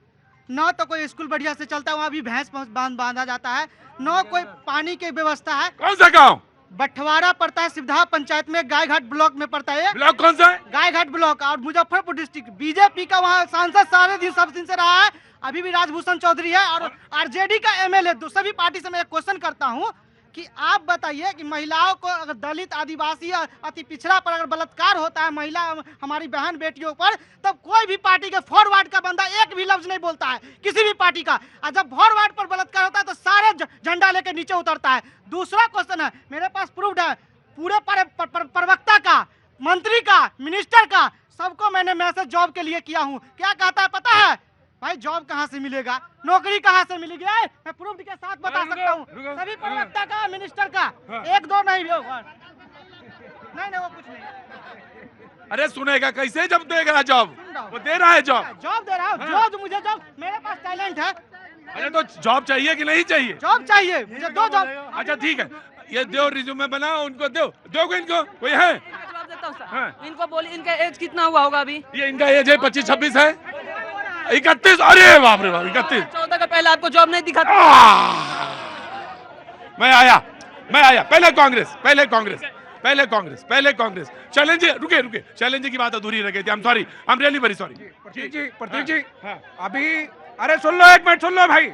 S6: न तो कोई स्कूल बढ़िया से चलता है, वहाँ भी भैंस बांधा जाता है, न कोई पानी की व्यवस्था है।
S1: कौन सा गाँव?
S6: बंटवारा पड़ता है सिवधा पंचायत में, गायघाट ब्लॉक में पड़ता है।
S1: ब्लॉक कौन सा है?
S6: गायघाट ब्लॉक। और मुजफ्फरपुर डिस्ट्रिक्ट बीजेपी का वहाँ सांसद सारे दिन सब दिन से रहा है, अभी भी राजभूषण चौधरी है। और आरजेडी का एमएलए। सभी पार्टी से मैं एक क्वेश्चन करता हूँ कि आप बताइए कि महिलाओं को अगर दलित आदिवासी अति पिछड़ा पर अगर बलात्कार होता है, महिला हमारी बहन बेटियों पर, तब कोई भी पार्टी के फॉरवर्ड का बंदा एक भी लफ्ज नहीं बोलता है किसी भी पार्टी का। और जब फॉरवर्ड पर बलात्कार होता है तो सारे झंडा लेके नीचे उतरता है। दूसरा क्वेश्चन है, मेरे पास प्रूफ है पूरे प्रवक्ता का, मंत्री का, मिनिस्टर का, सबको मैंने मैसेज जॉब के लिए किया हूँ। क्या कहता है पता है? भाई जॉब कहाँ से मिलेगा, नौकरी कहाँ से मिलेगी? मैं प्रूफ के साथ बता सकता हूँ। सभी प्रवक्ता का, मिनिस्टर का, एक दो नहीं भी होगा। नहीं वो कुछ नहीं।
S1: अरे सुनेगा कैसे जब देगा जॉब? वो दे रहा है जॉब
S6: दे रहा हूँ। जो मुझे जॉब, मेरे पास टैलेंट है।
S1: अरे तो जॉब चाहिए कि नहीं चाहिए?
S6: जॉब चाहिए मुझे, 2 जॉब।
S1: अच्छा ठीक है, ये दो रिज्यूमे बनाओ, उनको दो इनको। कोई है?
S13: जवाब देता हूँ सर। इनको बोलिए इनका एज कितना हुआ होगा अभी?
S1: ये इनका एज है 25-26 है। 31। अरे बाप रे बाप, 31।
S13: 14 का पहले आपको जॉब नहीं दिखा?
S1: मैं आया। पहले कांग्रेस। चैलेंज रुके चैलेंज की बात अधूरी रह गई थी। I am really very sorry.
S12: Prateek ji अभी अरे सुन लो, 1 मिनट सुन लो भाई।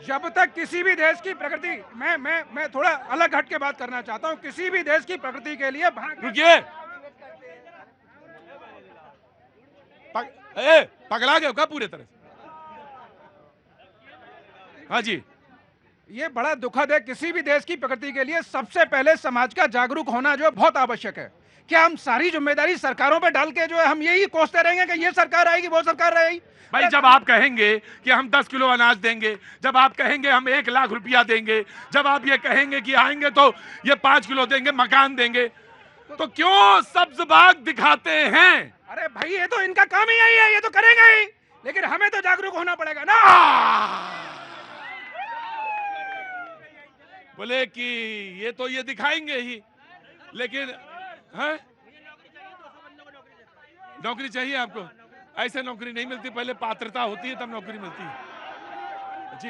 S12: जब तक किसी भी देश की प्रगति, मैं थोड़ा अलग हट के बात करना चाहता हूँ। किसी भी देश की प्रगति के लिए
S1: रुकिए, पगला गए क्या पूरे तरह से? हाँ जी,
S12: ये बड़ा दुखद है। किसी भी देश की प्रगति के लिए सबसे पहले समाज का जागरूक होना जो है बहुत आवश्यक है। क्या हम सारी जिम्मेदारी सरकारों पे डाल के जो है हम यही कोसते रहेंगे कि ये सरकार आएगी वो सरकार रहेगी?
S1: भाई जब आप कहेंगे कि हम 10 किलो अनाज देंगे, जब आप कहेंगे हम 1 लाख रुपया देंगे, जब आप ये कहेंगे कि आएंगे तो ये 5 किलो देंगे, मकान देंगे, तो क्यों सब्ज बाग दिखाते हैं?
S12: अरे भाई ये तो इनका काम ही यही है, ये तो करेंगे ही, लेकिन हमें तो जागरूक होना पड़ेगा ना।
S1: बोले कि ये तो ये दिखाएंगे ही, लेकिन है नौकरी चाहिए आपको? ऐसे नौकरी नहीं मिलती, पहले पात्रता होती है तब नौकरी मिलती है। जी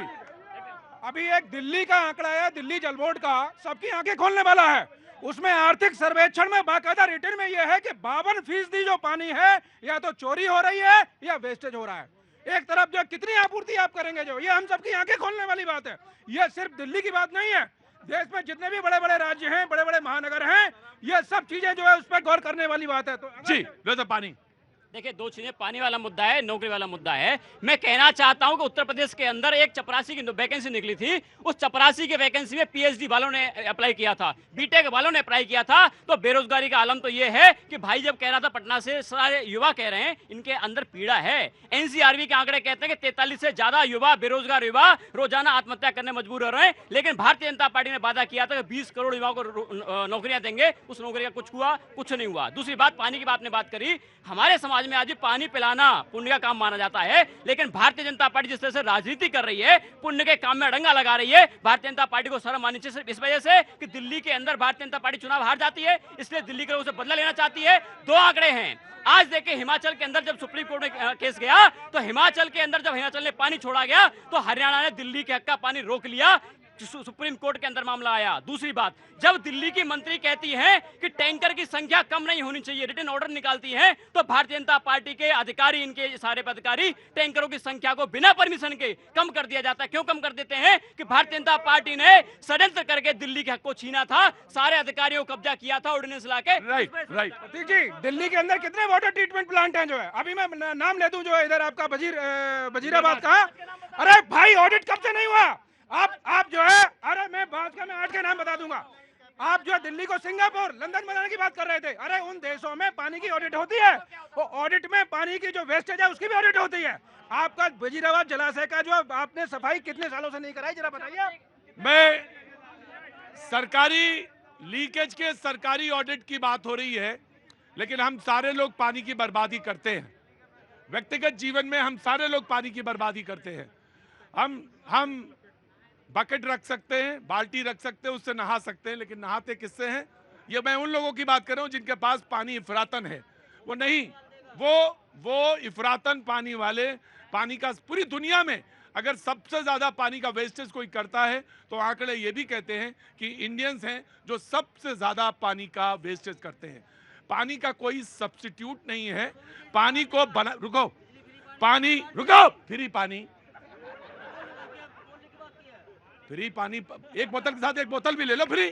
S12: अभी एक दिल्ली का आंकड़ा है, दिल्ली जल बोर्ड का, सबकी आंखें खोलने वाला है। उसमें आर्थिक सर्वेक्षण में बाकायदा रिटर्न में यह है कि 52% जो पानी है या तो चोरी हो रही है या वेस्टेज हो रहा है। एक तरफ जो कितनी आपूर्ति आप करेंगे, जो ये हम सबकी आंखें खोलने वाली बात है। ये सिर्फ दिल्ली की बात नहीं है, देश में जितने भी बड़े बड़े राज्य हैं, बड़े बड़े महानगर हैं, ये सब चीजें जो है उस पर गौर करने वाली बात है। तो
S1: जी तो पानी
S11: देखिए, 2 चीजें, पानी वाला मुद्दा है, नौकरी वाला मुद्दा है। मैं कहना चाहता हूं कि उत्तर प्रदेश के अंदर एक चपरासी की वैकेंसी निकली थी, उस चपरासी की वैकेंसी में पीएचडी वालों ने अप्लाई किया था, बीटेक वालों ने अप्लाई किया था। तो बेरोजगारी का आलम तो ये है कि भाई जब कह रहा था पटना से सारे युवा कह रहे हैं इनके अंदर पीड़ा है। एनसीआरबी के आंकड़े कहते हैं कि 43 से ज्यादा युवा, बेरोजगार युवा रोजाना आत्महत्या करने मजबूर हो रहे हैं। लेकिन भारतीय जनता पार्टी ने वादा किया था कि 20 करोड़ युवाओं को नौकरियां देंगे, उस नौकरी का कुछ हुआ? कुछ नहीं हुआ। दूसरी बात, पानी की आपने बात करी, हमारे समाज समाज में आज भी पानी पिलाना पुण्य का काम माना जाता है, लेकिन भारतीय जनता पार्टी जिस तरह से राजनीति कर रही है, पुण्य के काम में अड़ंगा लगा रही है, भारतीय जनता पार्टी को शर्म आनी चाहिए। सिर्फ इस वजह से कि दिल्ली के अंदर भारतीय जनता पार्टी चुनाव हार जाती है, इसलिए दिल्ली के लोगों से बदला लेना चाहती है। 2 आंकड़े हैं। आज देखिए हिमाचल के अंदर जब सुप्रीम कोर्ट में केस गया, तो हिमाचल के अंदर जब हिमाचल ने पानी छोड़ा गया, तो हरियाणा ने दिल्ली के हक का पानी रोक लिया। सुप्रीम कोर्ट के अंदर मामला आया। दूसरी बात, जब दिल्ली की मंत्री कहती हैं कि टैंकर की संख्या कम नहीं होनी चाहिए, रिटन ऑर्डर निकालती हैं, तो भारतीय जनता पार्टी के अधिकारी, इनके सारे पदाधिकारी, टैंकरों की संख्या को बिना परमिशन के कम कर दिया जाता है। क्यों कम कर देते हैं? कि भारतीय जनता पार्टी ने षड्यंत्र करके दिल्ली के हक को छीना था, सारे अधिकारियों को कब्जा किया था ऑर्डिनेंस लाके।
S12: राइट जी, दिल्ली के अंदर कितने वाटर ट्रीटमेंट प्लांट हैं जो है, अभी मैं नाम ले दूं, जो है इधर आपका वजीराबाद का। अरे भाई, ऑडिट कब से नहीं हुआ? आप जो है, अरे मैं 8 के नाम बता दूंगा। आप जो दिल्ली को सिंगापुर, लंदन बनाने की बात कर रहे थे। अरे उन देशों में पानी की ऑडिट होती है, वो ऑडिट में पानी की जो वेस्टेज है उसकी भी ऑडिट होती है। आपका वजीराबाद जलाशय का जो आपने सफाई कितने सालों से नहीं कराई, जरा बताइए।
S1: मैं सरकारी लीकेज के सरकारी ऑडिट की बात हो रही है, लेकिन हम सारे लोग पानी की बर्बादी करते हैं। व्यक्तिगत जीवन में हम सारे लोग पानी की बर्बादी करते हैं। हम बकेट रख सकते हैं, बाल्टी रख सकते हैं, उससे नहा सकते हैं, लेकिन नहाते किससे हैं? ये मैं उन लोगों की बात कर रहा हूं जिनके पास पानी इफरातन है। वो नहीं, वो इफरातन पानी वाले, पानी का पूरी दुनिया में अगर सबसे ज्यादा पानी का वेस्टेज कोई करता है, तो आंकड़े ये भी कहते हैं कि इंडियंस हैं जो सबसे ज्यादा पानी का वेस्टेज करते हैं। पानी का कोई सब्स्टिट्यूट नहीं है। पानी को रुको, फ्री पानी, एक बोतल के साथ एक बोतल भी ले लो फ्री।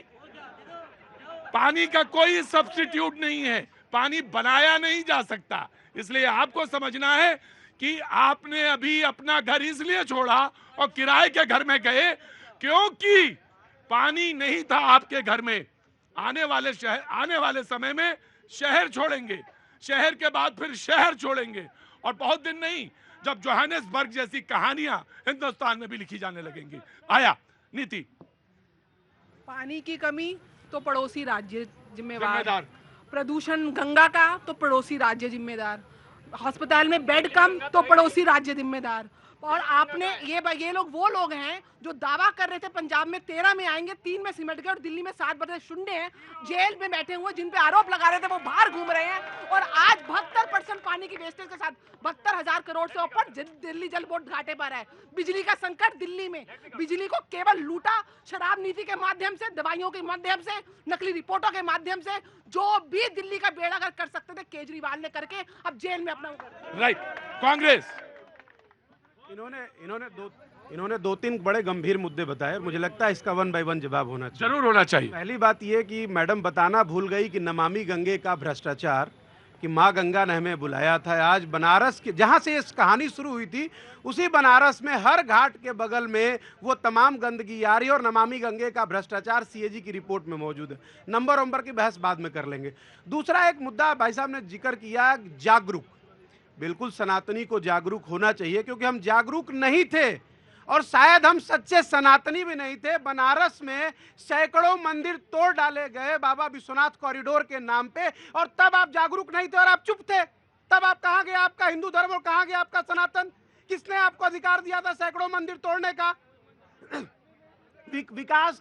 S1: पानी का कोई सब्स्टिट्यूट नहीं है, पानी बनाया नहीं जा सकता। इसलिए आपको समझना है कि आपने अभी अपना घर इसलिए छोड़ा और किराए के घर में गए क्योंकि पानी नहीं था आपके घर में। आने वाले समय में शहर छोड़ेंगे, शहर के बाद फिर शहर छोड़ेंगे, और बहुत दिन नहीं जब जोहानिसबर्ग जैसी कहानियां हिंदुस्तान में भी लिखी जाने लगेंगी। आया नीति,
S10: पानी की कमी तो पड़ोसी राज्य जिम्मेदार, प्रदूषण गंगा का तो पड़ोसी राज्य जिम्मेदार, अस्पताल में बेड कम तो पड़ोसी राज्य जिम्मेदार। और आपने ये लोग वो लोग हैं जो दावा कर रहे थे पंजाब में 13 में आएंगे, 3 में सिमट गए और दिल्ली में 7 बजे शून्य हैं, जेल में बैठे हुए, जिन पे आरोप लगा रहे थे वो बाहर घूम रहे हैं। और आज 72% पानी की वेस्टेज के साथ 72,000 करोड़ से ऊपर दिल्ली जल बोर्ड घाटे पर है। बिजली का संकट दिल्ली में, बिजली को केवल लूटा शराब नीति के माध्यम से, दवाइयों के माध्यम से, नकली रिपोर्टों के माध्यम से। जो भी दिल्ली का बेड़ा गर्क कर सकते थे केजरीवाल ने करके अब जेल में अपना।
S1: राइट, कांग्रेस
S7: इन्होंने 2-3 बड़े गंभीर मुद्दे बताए, मुझे लगता है इसका 1 बाय 1 जवाब होना चाहिए,
S1: जरूर होना चाहिए।
S7: पहली बात यह कि मैडम बताना भूल गई कि नमामि गंगे का भ्रष्टाचार, कि माँ गंगा ने हमें बुलाया था। आज बनारस के जहाँ से इस कहानी शुरू हुई थी, उसी बनारस में हर घाट के बगल में वो तमाम गंदगी आ रही है, और नमामि गंगे का भ्रष्टाचार सीएजी की रिपोर्ट में मौजूद है। नंबर की बहस बाद में कर लेंगे। दूसरा एक मुद्दा भाई साहब ने जिक्र किया, जागरूक। बिल्कुल सनातनी को जागरूक होना चाहिए, क्योंकि हम जागरूक नहीं थे और शायद हम सच्चे सनातनी भी नहीं थे। बनारस में सैकड़ों मंदिर तोड़ डाले गए बाबा विश्वनाथ कॉरिडोर के नाम पे, और तब आप जागरूक नहीं थे और आप चुप थे। तब आप कहाँ गया आपका हिंदू धर्म और कहाँ गया आपका सनातन? किसने आपको अधिकार दिया था सैकड़ों मंदिर तोड़ने का? विकास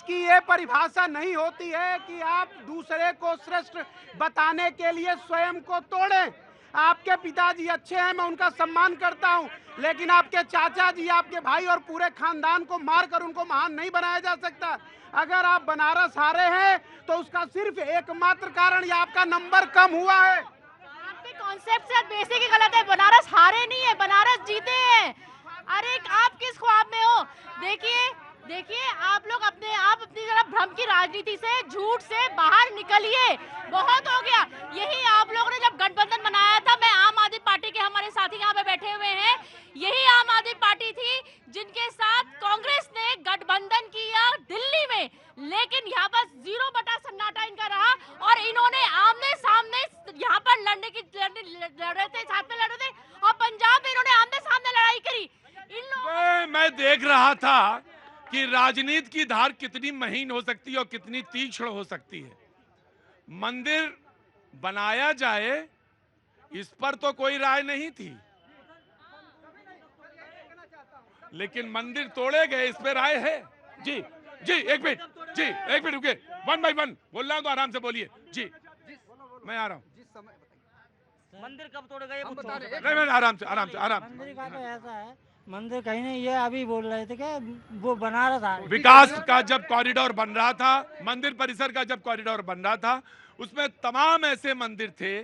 S7: की ये परिभाषा नहीं होती है कि आप दूसरे को श्रेष्ठ बताने के लिए स्वयं को तोड़ें। आपके पिताजी अच्छे हैं, मैं उनका सम्मान करता हूं, लेकिन आपके चाचा जी, आपके भाई और पूरे खानदान को मारकर उनको महान नहीं बनाया जा सकता। अगर आप बनारस हारे हैं तो उसका सिर्फ एकमात्र कारण ये आपका नंबर कम हुआ है।
S5: आपके कॉन्सेप्ट से बेसिक ही गलत है। बनारस हारे नहीं है, बनारस जीते हैं। अरे आप किस ख्वाब में हो? देखिए आप लोग अपनी जरा भ्रम की राजनीति से, झूठ से बाहर निकलिए। बहुत हो गया। यही आप लोगों ने जब गठबंधन बनाया था, मैं आम आदमी पार्टी के, हमारे साथी यहाँ पे बैठे हुए हैं, यही आम आदमी पार्टी थी जिनके साथ कांग्रेस ने गठबंधन किया दिल्ली में, लेकिन यहाँ पर 0 सन्नाटा इनका रहा और इन्होंने आमने सामने यहाँ पर लड़ रहे थे, साथ में लड़ रहे थे, और पंजाब में इन्होंने आमने सामने लड़ाई करी।
S1: मैं देख रहा था कि राजनीति की धार कितनी महीन हो सकती है और कितनी तीक्ष्ण हो सकती है। मंदिर बनाया जाए इस पर तो कोई राय नहीं थी, लेकिन मंदिर तोड़े गए इस पे राय है। जी जी एक मिनट, जी एक मिनट रुके, 1 by 1 बोल रहा हूं तो आराम से बोलिए। जी मैं आ रहा हूं।
S15: मंदिर कब तोड़ गए?
S1: नहीं आराम से आराम से आराम से।
S16: मंदिर का तो ऐसा है, मंदिर कहीं नहीं, ये अभी बोल रहे थे कि वो बना रहा था।
S1: विकास का जब कॉरिडोर बन रहा था, मंदिर परिसर का जब कॉरिडोर बन रहा था, उसमें तमाम ऐसे मंदिर थे,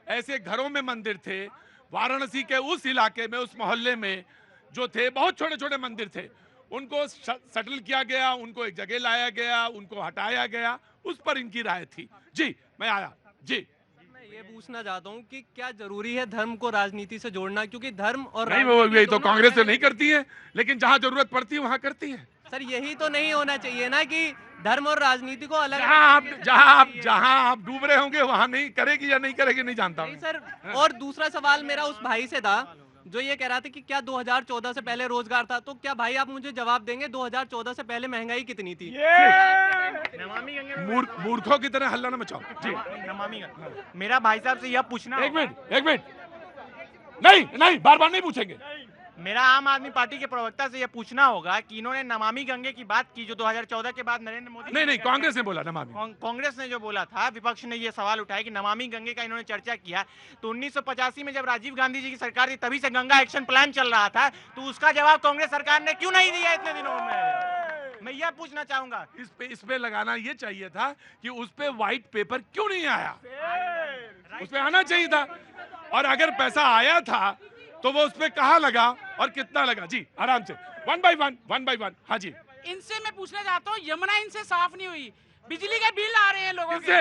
S1: ऐसे घरों में मंदिर थे, वाराणसी के उस इलाके में, उस मोहल्ले में जो थे, बहुत छोटे छोटे मंदिर थे, उनको सेटल किया गया, उनको एक जगह लाया गया, उनको हटाया गया, उस पर इनकी राय थी। जी मैं आया। जी
S17: मैं ये पूछना चाहता हूँ कि क्या जरूरी है धर्म को राजनीति से जोड़ना, क्योंकि धर्म और
S1: नहीं, वो यही तो कांग्रेस तो नहीं करती है, लेकिन जहां जरूरत पड़ती है वहां करती है।
S17: सर यही तो नहीं होना चाहिए ना कि धर्म और राजनीति को अलग।
S1: जहां आप डूब रहे होंगे वहां नहीं करेगी या नहीं करेगी नहीं जानता हूं।
S17: सर और दूसरा सवाल मेरा उस भाई से था जो ये कह रहा था कि क्या 2014 से पहले रोजगार था, तो क्या भाई आप मुझे जवाब देंगे 2014 से पहले महंगाई कितनी थी?
S1: मूर्खों की तरह हल्ला न मचाओ। जी
S15: नमामि मेरा भाई साहब से यह पूछना।
S1: एक मिनट नहीं बार बार नहीं पूछेंगे।
S15: मेरा आम आदमी पार्टी के प्रवक्ता से यह पूछना होगा कि इन्होंने नमामि गंगे की बात की जो 2014 के बाद नरेंद्र मोदी
S1: नहीं कांग्रेस ने बोला नमामि।
S15: कांग्रेस ने जो बोला था, विपक्ष ने ये सवाल उठाया कि नमामि गंगे का इन्होंने चर्चा किया, तो 1985 में जब राजीव गांधी जी की सरकार थी तभी से गंगा एक्शन प्लान चल रहा था, तो उसका जवाब कांग्रेस सरकार ने क्यों नहीं दिया इतने दिनों में? मैं यह पूछना चाहूंगा।
S1: इस पे लगाना ये चाहिए था कि उस पे व्हाइट पेपर क्यों नहीं आया, उस पे आना चाहिए था। और अगर पैसा आया था तो वो उस पे कहाँ लगा और कितना लगा। जी आराम से 1 by 1। हाँ जी
S18: इनसे मैं पूछना चाहता हूँ, यमुना इनसे साफ नहीं हुई, बिजली के बिल आ रहे हैं लोगों के।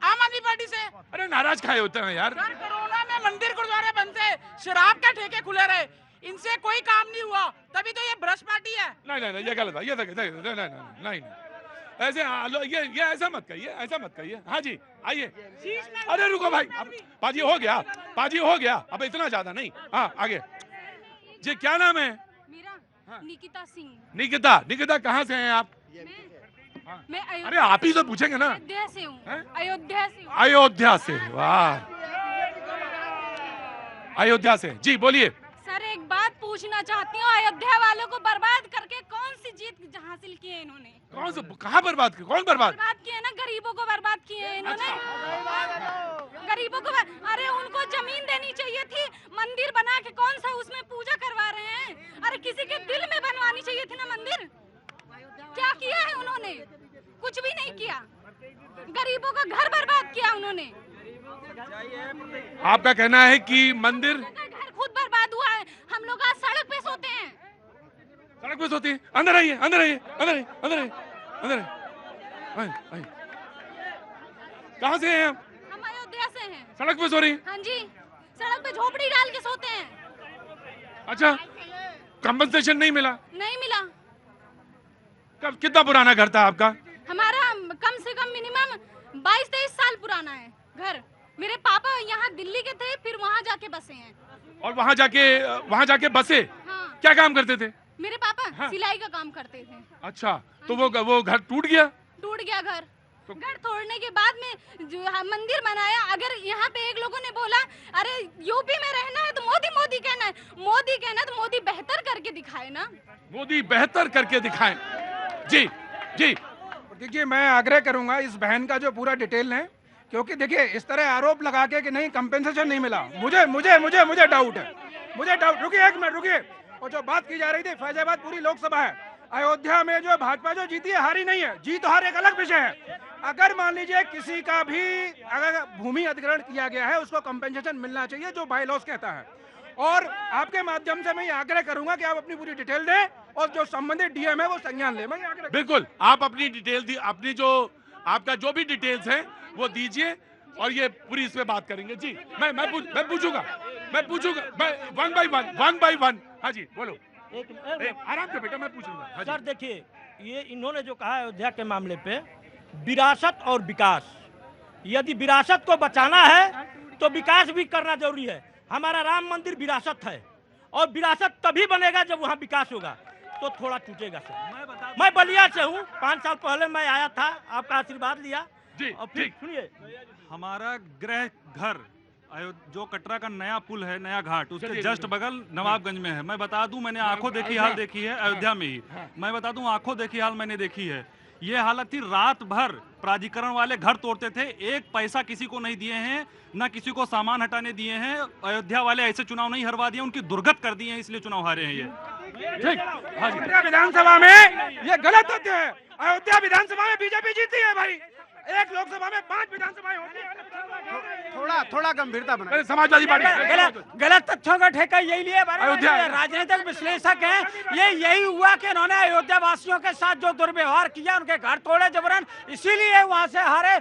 S18: आम आदमी पार्टी से।
S1: अरे नाराज खाए होते हैं यार।
S18: सर कोरोना में मंदिर गुरुद्वारे बंद थे, शराब के ठेके खुले रहे, इनसे कोई काम नहीं हुआ, तभी तो ये भ्रष्ट पार्टी है।
S1: नहीं ये गलत है, ये नहीं ऐसे ये ऐसा मत कहिए। हाँ जी आइए। अरे रुको भाई, पाजी हो गया, अब इतना ज्यादा नहीं। हाँ आगे जी, क्या नाम है?
S14: मेरा निकिता सिंह।
S1: निकिता कहाँ से हैं आप?
S14: मैं
S1: अरे आप ही तो पूछेंगे ना।
S14: अयोध्या से हूँ।
S1: अयोध्या से, वाह, अयोध्या से। जी बोलिए।
S14: सर एक बात पूछना चाहती हूँ, अयोध्या वालों को बर्बाद करके कौन सी जीत हासिल की है इन्होंने?
S1: कौन से, कहाँ बर्बाद किए? कौन बर्बाद
S14: किए है ना? गरीबों को बर्बाद किए हैं इन्होंने। गरीबों को अरे उनको जमीन देनी चाहिए थी, मंदिर बना के कौन सा उसमें पूजा करवा रहे हैं? अरे किसी के दिल में बनवानी चाहिए थी ना मंदिर। क्या किया है उन्होंने? कुछ भी नहीं किया, गरीबों का घर बर्बाद किया उन्होंने।
S1: आपका कहना है कि मंदिर
S14: घर खुद बर्बाद हुआ है, हम लोग आज सड़क पे सोते हैं। अंदर आइए।
S1: कहाँ से हैं आप?
S14: हम अयोध्या से हैं।
S1: सड़क पे सो रही?
S14: हाँ जी, सड़क पे झोपड़ी डाल के सोते हैं।
S1: अच्छा, कंपनसेशन नहीं मिला?
S14: नहीं मिला।
S1: कब, कितना पुराना घर था आपका?
S14: हमारा कम से कम मिनिमम 22-23 साल पुराना है घर। मेरे पापा यहाँ दिल्ली के थे, फिर वहाँ जाके बसे हैं।
S1: और वहाँ जाके बसे?
S14: हाँ।
S1: क्या काम करते थे?
S14: मेरे पापा सिलाई का काम करते थे।
S1: अच्छा, तो वो घर टूट गया
S14: घर। घर तोड़ने के बाद में जो मंदिर बनाया। अगर यहाँ पे एक लोगों ने बोला अरे यूपी में रहना है तो मोदी कहना है, तो मोदी बेहतर करके दिखाए ना।
S1: मोदी बेहतर करके दिखाए। जी
S12: देखिए, मैं आग्रह करूंगा इस बहन का जो पूरा डिटेल है, क्योंकि देखिए इस तरह आरोप लगा के कि नहीं कंपेंसेशन नहीं मिला, मुझे डाउट है। रुकिए एक मिनट रुकिए। और जो बात की जा रही थी, फैजाबाद पूरी लोकसभा है, अयोध्या में जो भाजपा जो जीती है हारी नहीं है, जीत हार एक अलग विषय है। अगर मान लीजिए किसी का भी अगर भूमि अधिग्रहण किया गया है, उसको कंपेंसेशन मिलना चाहिए जो बाय लॉज कहता है। और आपके माध्यम से मैं ये आग्रह करूंगा कि आप अपनी पूरी डिटेल दें और जो संबंधित डीएम है वो संज्ञान ले। मैं आग्रह
S1: बिल्कुल, आप अपनी डिटेल दी, अपनी जो आपका जो भी डिटेल्स है वो दीजिए और ये पूरी इस पे बात करेंगे। जी मैं पूछूंगा 1 by 1। हाँ जी बोलो। आराम से बेटा, मैं पूछूंगा।
S15: सर देखिए, ये इन्होंने जो कहा अयोध्या के मामले पे, विरासत और विकास, यदि विरासत को बचाना है तो विकास भी करना जरूरी है। हमारा राम मंदिर विरासत है और विरासत तभी बनेगा जब वहाँ विकास होगा, तो थोड़ा टूटेगा सर। मैं बलिया से हूँ, 5 साल पहले मैं आया था, आपका आशीर्वाद लिया।
S1: जी
S15: और फिर सुनिए,
S8: हमारा गृह घर
S19: जो कटरा का नया पुल है, नया घाट, उसके जस्ट बगल नवाबगंज में है। मैं बता दूं, मैंने आंखों देखी हाल देखी है अयोध्या में ही। मैं बता दूं, आंखों देखी हाल मैंने देखी है। ये हालत थी, रात भर प्राधिकरण वाले घर तोड़ते थे, एक पैसा किसी को नहीं दिए हैं, ना किसी को सामान हटाने दिए हैं। अयोध्या वाले ऐसे चुनाव नहीं हरवा दिए, उनकी दुर्गत कर दिए हैं, इसलिए चुनाव हारे हैं ये।
S12: अयोध्या विधानसभा में ये गलत तथ्य है। अयोध्या विधानसभा में बीजेपी जीती है भाई, एक लोकसभा में 5 विधानसभाएं होती है।
S7: थोड़ा गंभीरता बना।
S1: समाजवादी पार्टी
S3: गलत तथ्यों का ठेका यही लिए राजनीतिक विश्लेषक हैं, ये यही हुआ कि इन्होंने अयोध्या वासियों के साथ जो दुर्व्यवहार किया, उनके घर तोड़े जबरन, इसीलिए वहां से हारे।